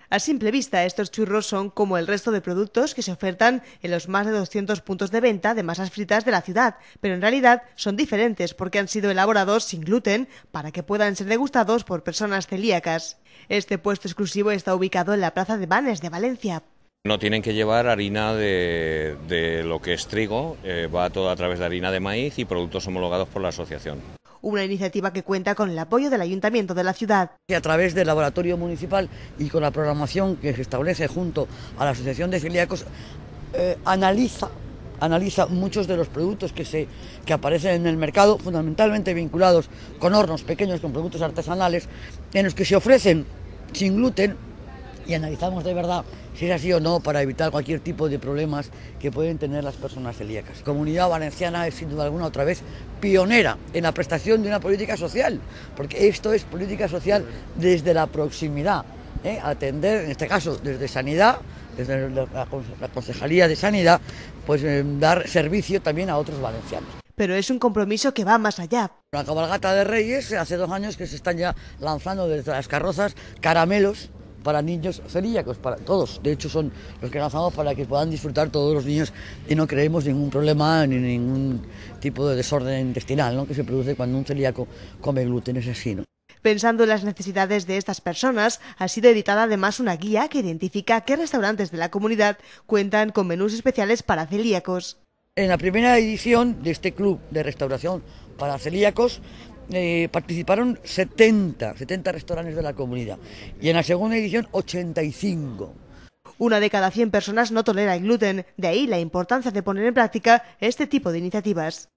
A simple vista, estos churros son como el resto de productos que se ofertan en los más de 200 puntos de venta de masas fritas de la ciudad, pero en realidad son diferentes porque han sido elaborados sin gluten para que puedan ser degustados por personas celíacas. Este puesto exclusivo está ubicado en la Plaza de Banes de Valencia. No tienen que llevar harina de lo que es trigo, va todo a través de harina de maíz y productos homologados por la asociación. Una iniciativa que cuenta con el apoyo del Ayuntamiento de la ciudad. A través del laboratorio municipal y con la programación que se establece junto a la Asociación de Celíacos, analiza muchos de los productos que aparecen en el mercado, fundamentalmente vinculados con hornos pequeños, con productos artesanales, en los que se ofrecen sin gluten, y analizamos de verdad si es así o no para evitar cualquier tipo de problemas que pueden tener las personas celíacas. La Comunidad Valenciana es sin duda alguna otra vez pionera en la prestación de una política social, porque esto es política social desde la proximidad, atender, en este caso desde Sanidad, desde la Concejalía de Sanidad, pues dar servicio también a otros valencianos. Pero es un compromiso que va más allá. La cabalgata de Reyes, hace 2 años que se están ya lanzando desde las carrozas caramelos para niños celíacos, para todos. De hecho, son los que lanzamos para que puedan disfrutar todos los niños y no creemos ningún problema ni ningún tipo de desorden intestinal, ¿no?, que se produce cuando un celíaco come gluten, es así, ¿no? Pensando en las necesidades de estas personas, ha sido editada además una guía que identifica qué restaurantes de la comunidad cuentan con menús especiales para celíacos. En la primera edición de este club de restauración para celíacos participaron 70 restaurantes de la comunidad y en la segunda edición 85. Una de cada 100 personas no tolera el gluten, de ahí la importancia de poner en práctica este tipo de iniciativas.